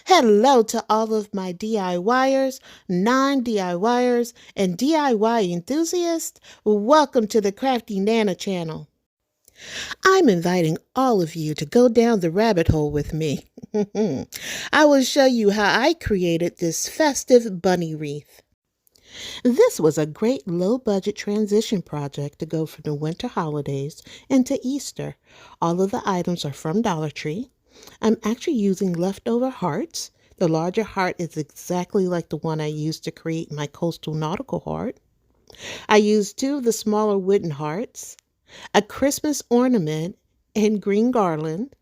Hello to all of my DIYers, non-DIYers, and DIY enthusiasts. Welcome to the Crafty Nana channel. I'm inviting all of you to go down the rabbit hole with me. I will show you how I created this festive bunny wreath. This was a great low-budget transition project to go from the winter holidays into Easter. All of the items are from Dollar Tree. I'm actually using leftover hearts. The larger heart is exactly like the one I used to create my coastal nautical heart. I used 2 of the smaller wooden hearts, a Christmas ornament and green garland,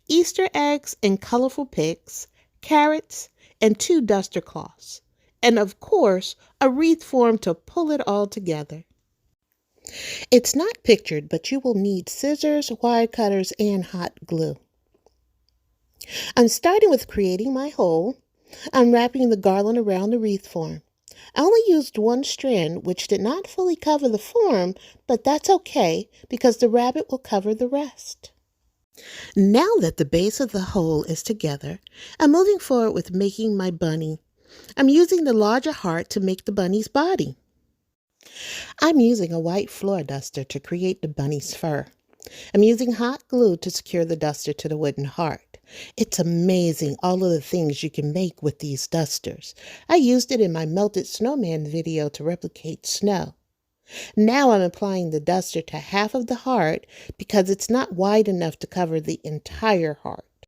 Easter eggs and colorful picks, carrots, and 2 duster cloths, and of course, a wreath form to pull it all together. It's not pictured, but you will need scissors, wire cutters, and hot glue. I'm starting with creating my hole. I'm wrapping the garland around the wreath form. I only used 1 strand, which did not fully cover the form, but that's okay because the rabbit will cover the rest. Now that the base of the hole is together, I'm moving forward with making my bunny. I'm using the larger heart to make the bunny's body. I'm using a white floor duster to create the bunny's fur. I'm using hot glue to secure the duster to the wooden heart. It's amazing all of the things you can make with these dusters. I used it in my melted snowman video to replicate snow. Now I'm applying the duster to half of the heart because it's not wide enough to cover the entire heart.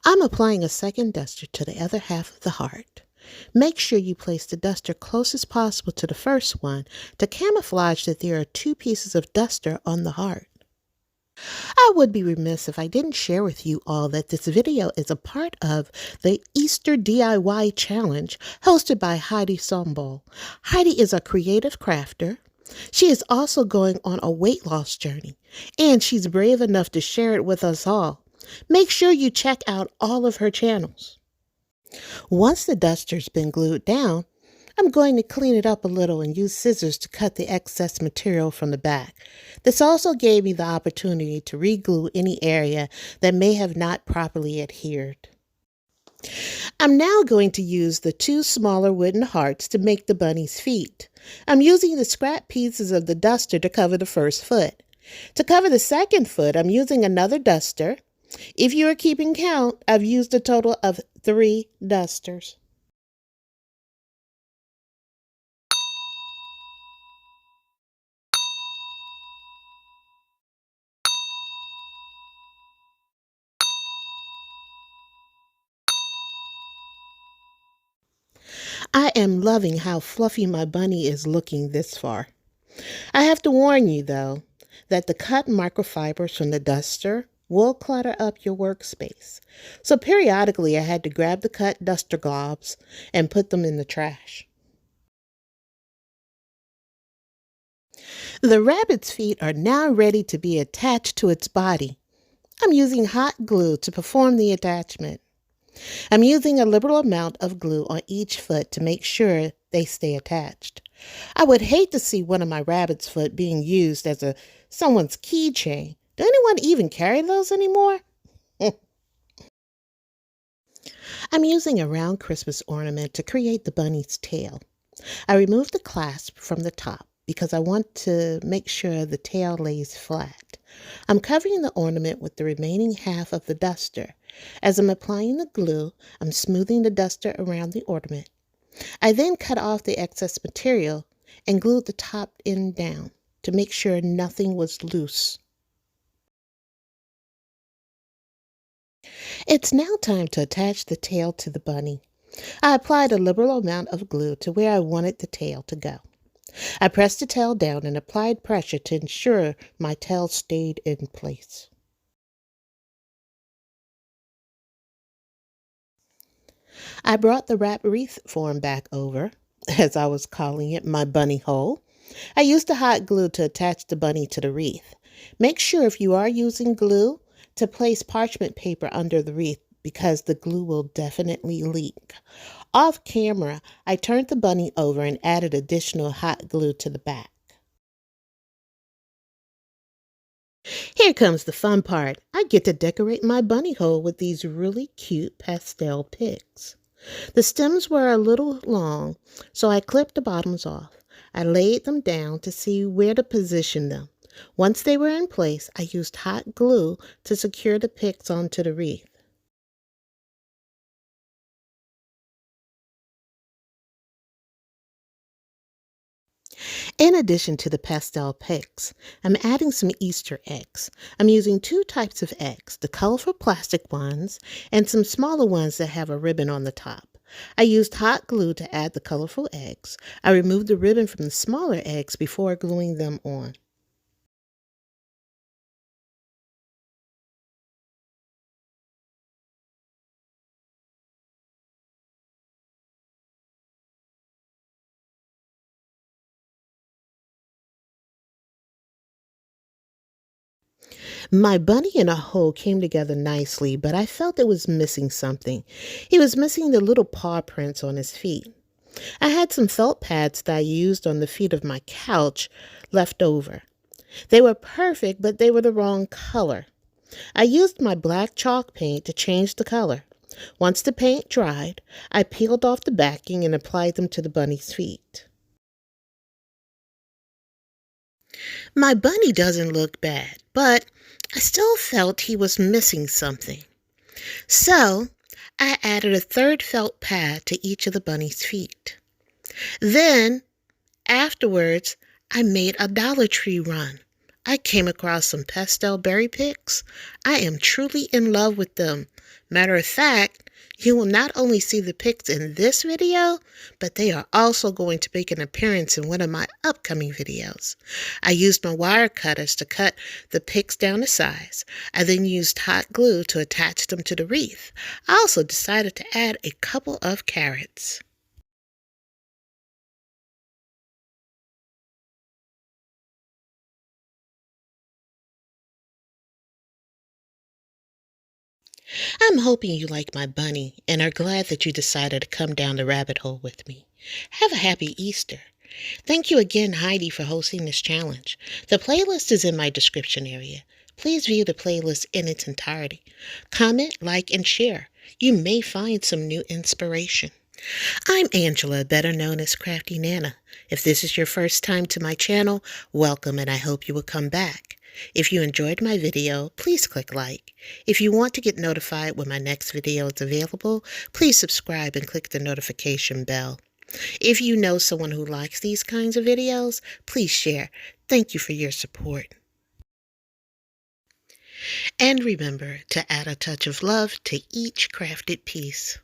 I'm applying a second duster to the other half of the heart. Make sure you place the duster close as possible to the first one to camouflage that there are 2 pieces of duster on the heart. I would be remiss if I didn't share with you all that this video is a part of the Easter DIY challenge hosted by Heidi Sonboul. Heidi is a creative crafter. She is also going on a weight loss journey, and she's brave enough to share it with us all. Make sure you check out all of her channels. Once the duster's been glued down, I'm going to clean it up a little and use scissors to cut the excess material from the back. This also gave me the opportunity to re-glue any area that may have not properly adhered. I'm now going to use the 2 smaller wooden hearts to make the bunny's feet. I'm using the scrap pieces of the duster to cover the first foot. To cover the second foot, I'm using another duster. If you are keeping count, I've used a total of 3 dusters. I am loving how fluffy my bunny is looking this far. I have to warn you, though, that the cut microfibers from the duster will clutter up your workspace. So periodically I had to grab the cut duster globs and put them in the trash. The rabbit's feet are now ready to be attached to its body. I'm using hot glue to perform the attachment. I'm using a liberal amount of glue on each foot to make sure they stay attached. I would hate to see one of my rabbit's foot being used as someone's keychain. Do anyone even carry those anymore? I'm using a round Christmas ornament to create the bunny's tail. I removed the clasp from the top because I want to make sure the tail lays flat. I'm covering the ornament with the remaining half of the duster. As I'm applying the glue, I'm smoothing the duster around the ornament. I then cut off the excess material and glued the top end down to make sure nothing was loose. It's now time to attach the tail to the bunny. I applied a liberal amount of glue to where I wanted the tail to go. I pressed the tail down and applied pressure to ensure my tail stayed in place. I brought the rabbitwreath form back over, as I was calling it, my bunny hole. I used the hot glue to attach the bunny to the wreath. Make sure if you are using glue to place parchment paper under the wreath because the glue will definitely leak. Off camera, I turned the bunny over and added additional hot glue to the back. Here comes the fun part. I get to decorate my bunny hole with these really cute pastel picks. The stems were a little long, so I clipped the bottoms off. I laid them down to see where to position them. Once they were in place, I used hot glue to secure the picks onto the wreath. In addition to the pastel picks, I'm adding some Easter eggs. I'm using two types of eggs, the colorful plastic ones and some smaller ones that have a ribbon on the top. I used hot glue to add the colorful eggs. I removed the ribbon from the smaller eggs before gluing them on. My bunny in a hole came together nicely, but I felt it was missing something. He was missing the little paw prints on his feet. I had some felt pads that I used on the feet of my couch left over. They were perfect, but they were the wrong color. I used my black chalk paint to change the color. Once the paint dried, I peeled off the backing and applied them to the bunny's feet. My bunny doesn't look bad, but I still felt he was missing something. So I added a third felt pad to each of the bunny's feet. Then, afterwards, I made a Dollar Tree run. I came across some pastel berry picks. I am truly in love with them. Matter of fact, you will not only see the pics in this video, but they are also going to make an appearance in one of my upcoming videos. I used my wire cutters to cut the pics down to size. I then used hot glue to attach them to the wreath. I also decided to add a couple of carrots. I'm hoping you like my bunny and are glad that you decided to come down the rabbit hole with me. Have a happy Easter. Thank you again, Heidi, for hosting this challenge. The playlist is in my description area. Please view the playlist in its entirety. Comment, like, and share. You may find some new inspiration. I'm Angela, better known as Crafty Nana. If this is your first time to my channel, welcome and I hope you will come back. If you enjoyed my video, please click like. If you want to get notified when my next video is available, please subscribe and click the notification bell. If you know someone who likes these kinds of videos, please share. Thank you for your support. And remember to add a touch of love to each crafted piece.